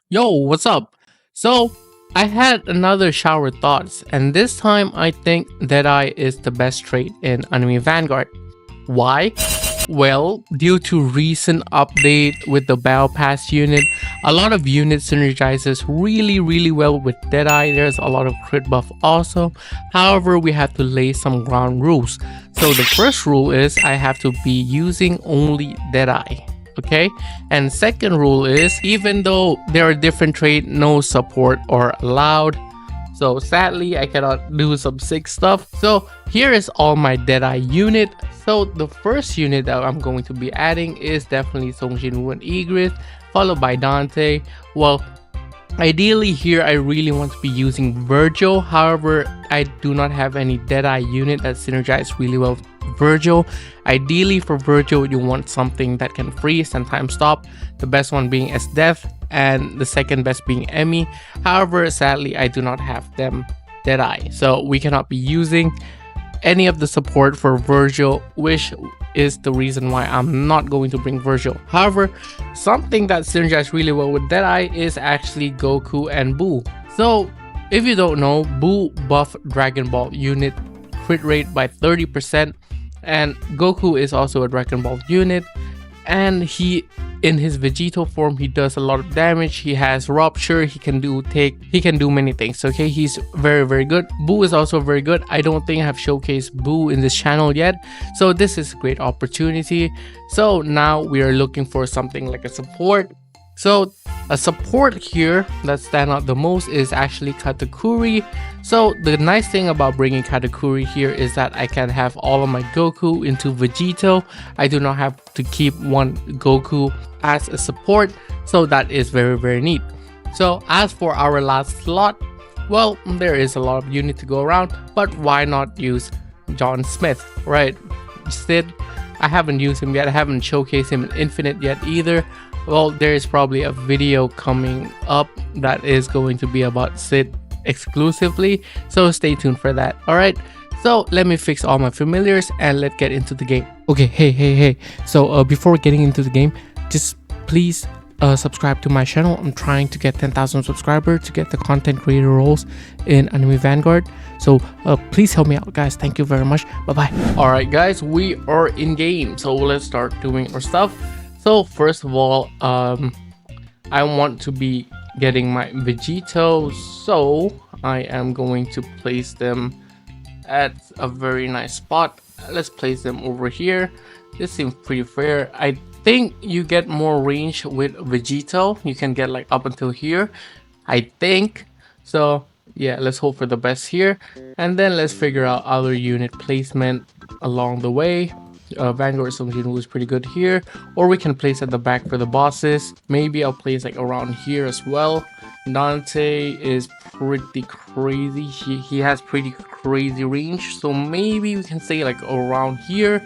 Yo, what's up? So, I had another shower thoughts, and this time I think Deadeye is the best trait in Anime Vanguard. Why? Well, due to recent update with the Battle Pass unit, a lot of units synergizes really well with Deadeye. There's a lot of crit buff also. However, we have to lay some ground rules. So the first rule is I have to be using only Deadeye. Okay, and second rule is even though there are different trade, no support or allowed. So sadly, I cannot do some sick stuff. So here is all my Deadeye unit. So the first unit that I'm going to be adding is definitely Song Jinwoo and Igris, followed by Dante. Well, ideally here I really want to be using Virgil. However, I do not have any Deadeye unit that synergizes really well with Virgil. Ideally for Virgil, you want something that can freeze and time stop. The best one being S Death and the second best being Emmy. However, sadly I do not have them Deadeye, so we cannot be using any of the support for Virgil, which is the reason why I'm not going to bring Virgil. However, something that synergizes really well with Deadeye is actually Goku and Boo. So if you don't know, Boo buff Dragon Ball unit crit rate by 30%, and Goku is also a Dragon Ball unit, and he in his Vegito form he does a lot of damage. He has rupture, he can do many things. Okay, he's very good. Boo is also very good. I don't think I have showcased Boo in this channel yet, so this is a great opportunity. So now we are looking for something like a support. So a support here that stand out the most is actually Katakuri. So the nice thing about bringing Katakuri here is that I can have all of my Goku into Vegito. I do not have to keep one Goku as a support, so that is very neat. So as for our last slot, well, there is a lot of unit to go around, but why not use John Smith, right? Sid, I haven't used him yet. I haven't showcased him in Infinite yet either. Well, there is probably a video coming up that is going to be about Sid exclusively, so stay tuned for that. Alright, so let me fix all my familiars and let's get into the game. Okay, hey. So before getting into the game, just please subscribe to my channel. I'm trying to get 10,000 subscribers to get the content creator roles in Anime Vanguard. So please help me out, guys. Thank you very much. Bye-bye. Alright guys, we are in game, so let's start doing our stuff. So first of all, I want to be getting my Vegito, so I am going to place them at a very nice spot. Let's place them over here. This seems pretty fair. I think you get more range with Vegito. You can get like up until here, I think. So yeah, let's hope for the best here, and then let's figure out other unit placement along the way. Vanguard Song Jinwoo is pretty good here, or we can place at the back for the bosses. Maybe I'll place like around here as well. Dante is pretty crazy. He has pretty crazy range, so maybe we can say like around here.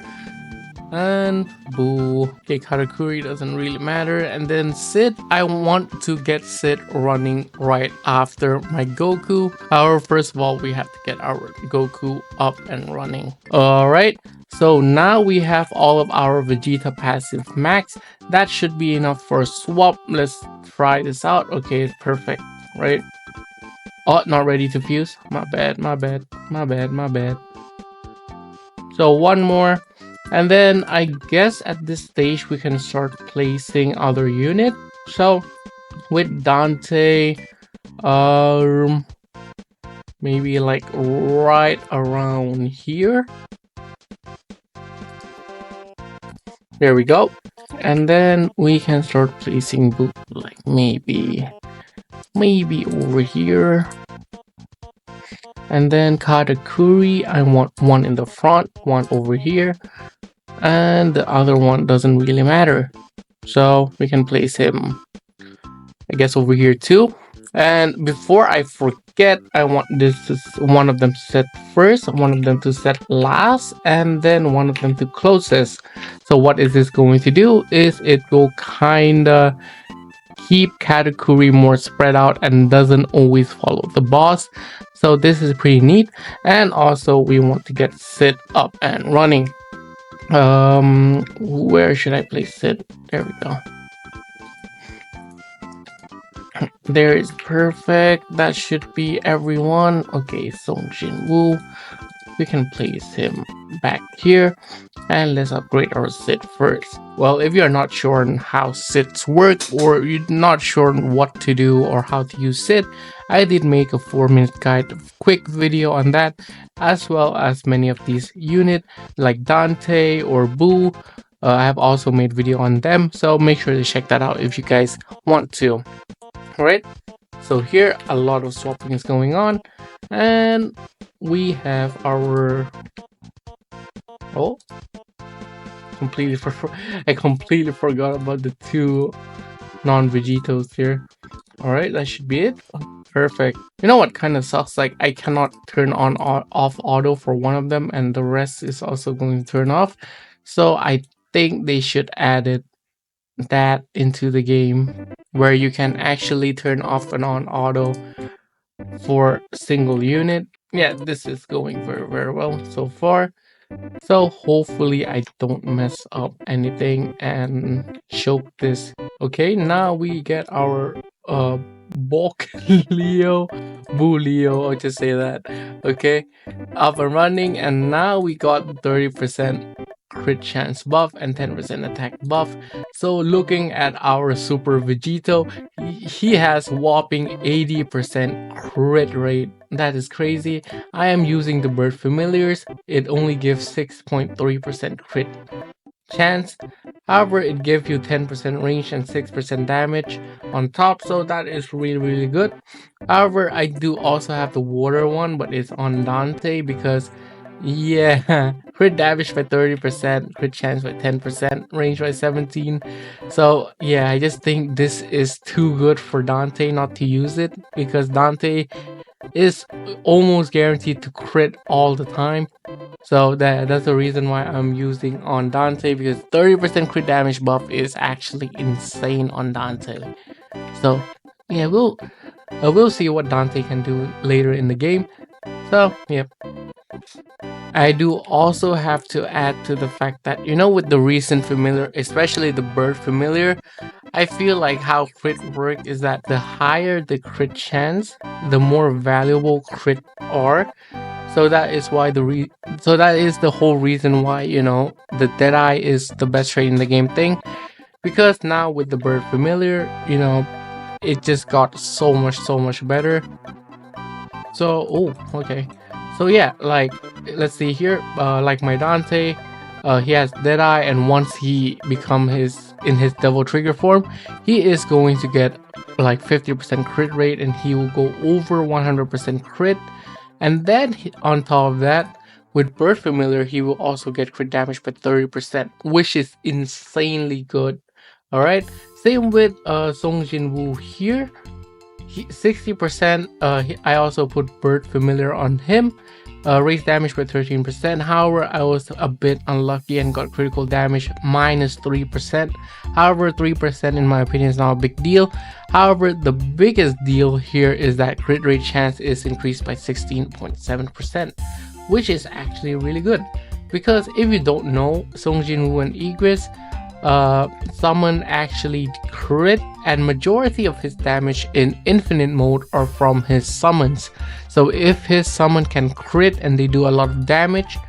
And Boo. Okay, Katakuri doesn't really matter. And then Sid, I want to get Sid running right after my Goku. However, first of all, we have to get our Goku up and running. Alright, so now we have all of our Vegeta passive max. That should be enough for a swap. Let's try this out. Okay, it's perfect, right? Oh, not ready to fuse. My bad. So one more. And then I guess at this stage we can start placing other unit. So with Dante, maybe like right around here. There we go. And then we can start placing Boo like maybe over here. And then Katakuri, I want one in the front, one over here, and the other one doesn't really matter, so we can place him I guess over here too. And before I forget, I want one of them to set first, one of them to set last, and then one of them to closest. So what is this going to do is it will kinda keep Katakuri more spread out and doesn't always follow the boss. So this is pretty neat. And also we want to get Sid up and running. Where should I place Sid? There we go. There is perfect. That should be everyone. Okay, Song Jin Woo. We can place him back here, and let's upgrade our sit first. Well, if you're not sure on how sits work, or you're not sure what to do or how to use sit, I did make a 4-minute guide quick video on that, as well as many of these units like Dante or Boo. I have also made video on them, so make sure to check that out if you guys want to. Alright, so here a lot of swapping is going on, and we have our I completely forgot about the two non-Vegetos here. Alright, that should be it. Perfect. You know what kind of sucks? Like, I cannot turn on off auto for one of them, and the rest is also going to turn off. So I think they should add that into the game, where you can actually turn off and on auto for single unit. Yeah, this is going very well so far. So hopefully I don't mess up anything and choke this. Okay, now we get our bulk Leo, Boo Leo, I'll just say that. Okay, up and running, and now we got 30% crit chance buff and 10% attack buff. So looking at our Super Vegito, he has whopping 80% crit rate. That is crazy. I am using the Bird Familiars. It only gives 6.3% crit chance. However, it gives you 10% range and 6% damage on top, so that is really good. However, I do also have the water one, but it's on Dante because, yeah, crit damage by 30%, crit chance by 10%, range by 17. So yeah, I just think this is too good for Dante not to use it, because Dante is almost guaranteed to crit all the time. So that's the reason why I'm using on Dante, because 30% crit damage buff is actually insane on Dante. So yeah, we'll see what Dante can do later in the game. So yeah, I do also have to add to the fact that, you know, with the recent familiar, especially the bird familiar, I feel like how crit work is that the higher the crit chance, the more valuable crit are. So that is why so that is the whole reason why, you know, the Deadeye is the best trait in the game thing. Because now with the bird familiar, you know, it just got so much better. So okay. So yeah, like, let's see here, like my Dante, he has Deadeye, and once he become in his Devil Trigger form, he is going to get like 50% crit rate, and he will go over 100% crit. And then on top of that, with Bird Familiar, he will also get crit damage by 30%, which is insanely good. Alright, same with Song Jin Woo here. 60%, I also put Bird Familiar on him. Raise damage by 13%. However, I was a bit unlucky and got critical damage minus 3%. However, 3% in my opinion is not a big deal. However, the biggest deal here is that crit rate chance is increased by 16.7%, which is actually really good. Because if you don't know, Song Jin Woo and Igris, someone actually crit, and majority of his damage in infinite mode are from his summons. So if his summon can crit and they do a lot of damage,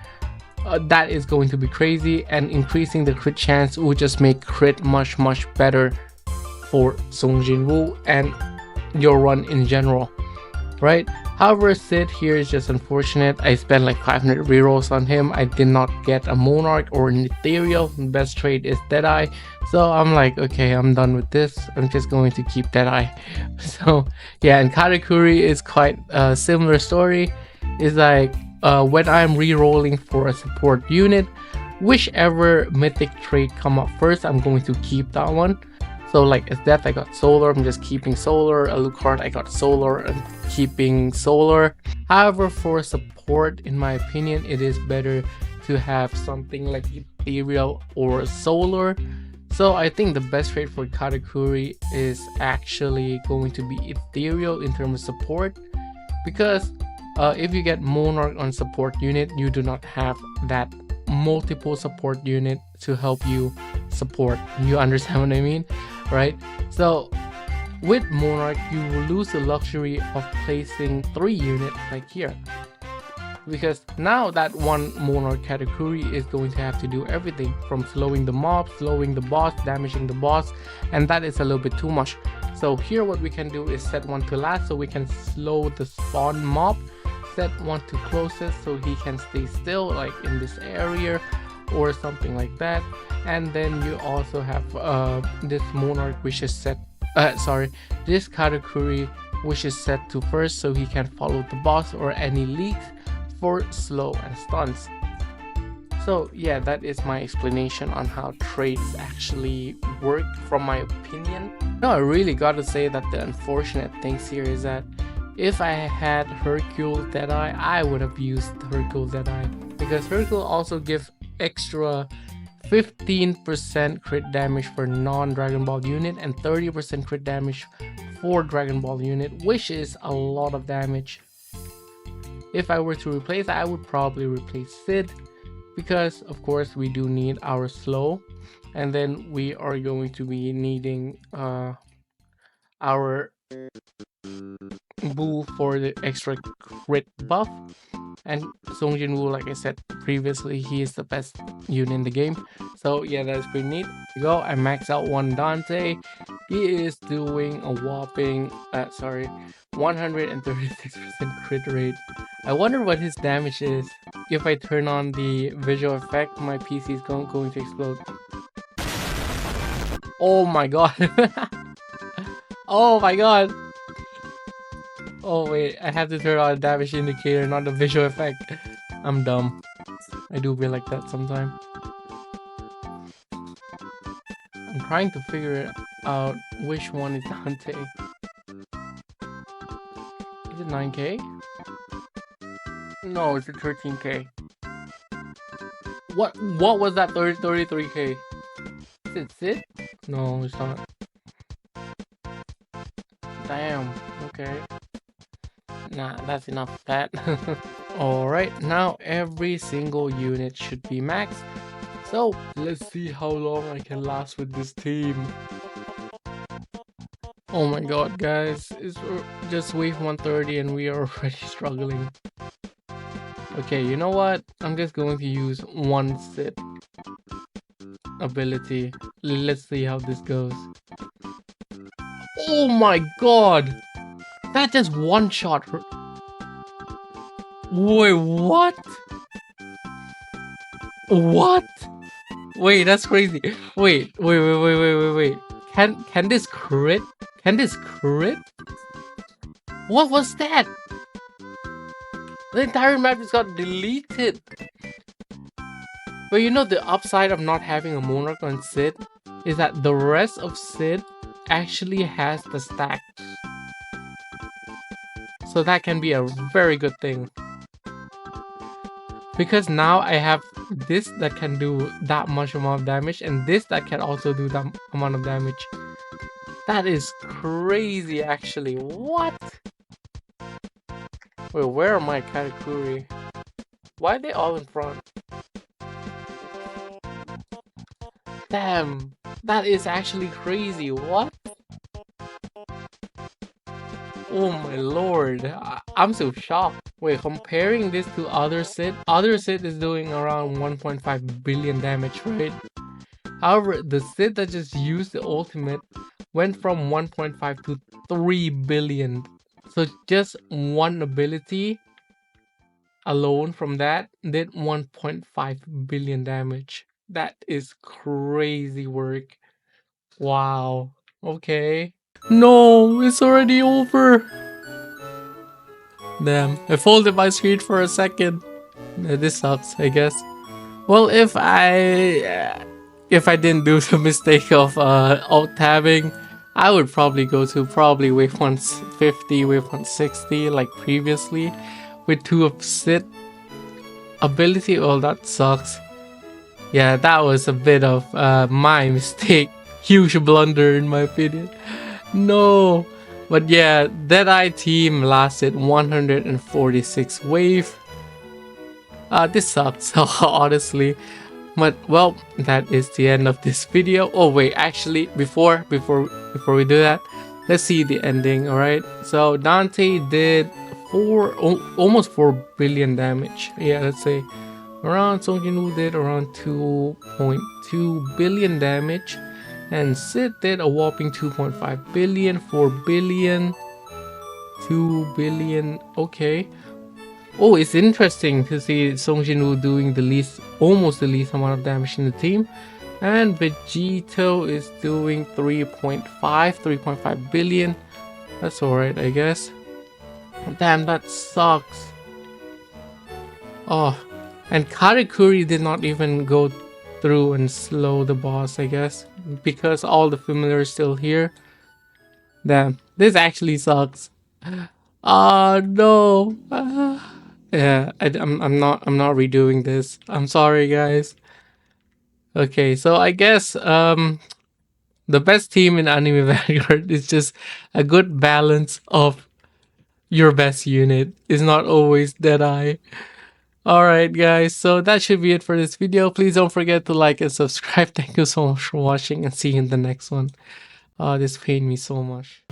that is going to be crazy, and increasing the crit chance will just make crit much better for Song Jin Woo and your run in general, right? However, Sid here is just unfortunate. I spent like 500 rerolls on him. I did not get a Monarch or an Ethereal. The best trade is Deadeye. So I'm like, okay, I'm done with this. I'm just going to keep Deadeye. So yeah, and Katakuri is quite a similar story. It's like when I'm rerolling for a support unit, whichever mythic trait come up first, I'm going to keep that one. So like as Death, I got Solar, I'm just keeping Solar. Alucard, I got Solar and keeping Solar. However, for support, in my opinion, it is better to have something like Ethereal or Solar. So I think the best trade for Katakuri is actually going to be Ethereal in terms of support. Because if you get Monarch on support unit, you do not have that multiple support unit to help you support. You understand what I mean, right? So With Monarch, you will lose the luxury of placing 3 units like here, because now that one Monarch category is going to have to do everything from slowing the mob, slowing the boss, damaging the boss, and that is a little bit too much. So here what we can do is set one to last so we can slow the spawn mob, set one to closest so he can stay still like in this area or something like that. And then you also have this Monarch which is set this category which is set to first so he can follow the boss or any leaks for slow and stuns. So yeah, that is my explanation on how traits actually work from my opinion. Now I really gotta say that the unfortunate things here is that if I had Hercule Deadeye, I would have used Hercule Deadeye, because Hercule also gives extra 15% crit damage for non-Dragon Ball unit and 30% crit damage for Dragon Ball unit, which is a lot of damage. If I were to replace, I would probably replace Sid, because of course we do need our slow, and then we are going to be needing our Boo for the extra crit buff. And Song Jin-woo, like I said previously, he is the best unit in the game. So yeah, that's pretty neat. Here we go, I max out one Dante. He is doing a whopping 136% crit rate. I wonder what his damage is. If I turn on the visual effect, my PC is going to explode. Oh my god. Oh my god. Oh wait, I have to turn on a damage indicator, not the visual effect. I'm dumb. I do be like that sometimes. I'm trying to figure out which one is Dante. Is it 9k? No, it's a 13k. What was that 33k? Is it Sid? No, it's not. Damn, okay. Nah, that's enough of that. Alright, now every single unit should be maxed. So, let's see how long I can last with this team. Oh my god, guys. It's just wave 130 and we are already struggling. Okay, you know what? I'm just going to use one Sid ability. Let's see how this goes. Oh my god! That just one shot her. Wait, what? What? Wait, that's crazy. Wait. Can this crit? Can this crit? What was that? The entire map just got deleted. But you know the upside of not having a Monarch on Sid is that the rest of Sid actually has the stacks. So that can be a very good thing. Because now I have this that can do that much amount of damage and this that can also do that amount of damage. That is crazy actually. What? Wait, where are my Katakuri? Why are they all in front? Damn, that is actually crazy. What? Oh my lord, I'm so shocked. Wait, comparing this to other Sid is doing around 1.5 billion damage, right? However, the Sid that just used the ultimate went from 1.5 to 3 billion. So just one ability alone from that did 1.5 billion damage. That is crazy work. Wow. Okay. No, it's already over. Damn, I folded my screen for a second. This sucks, I guess. Well, if I didn't do the mistake of alt tabbing, I would probably go to wave 150, wave 160 like previously with 2 of Sid ability. Oh, that sucks. Yeah, that was a bit of my mistake. Huge blunder in my opinion. No. But yeah, Deadeye team lasted 146 wave. This sucks, honestly. But well, that is the end of this video. Oh wait, actually, before we do that, let's see the ending. All right, so Dante did almost 4 billion damage. Yeah, let's say around Song Jin-woo did around 2.2 billion damage, and Sid did a whopping 2.5 billion, 4 billion, 2 billion. Okay. Oh, it's interesting to see Song Jin-woo doing almost the least amount of damage in the team. And Vegito is doing 3.5 billion. That's alright, I guess. Damn, that sucks. Oh, and Karakuri did not even go through and slow the boss, I guess, because all the familiars still here. Damn, this actually sucks. Ah, no. Yeah, I'm not redoing this. I'm sorry, guys. Okay, so I guess the best team in Anime Vanguard is just a good balance of your best unit. It's not always Deadeye. Alright guys, so that should be it for this video. Please don't forget to like and subscribe. Thank you so much for watching, and see you in the next one. This pained me so much.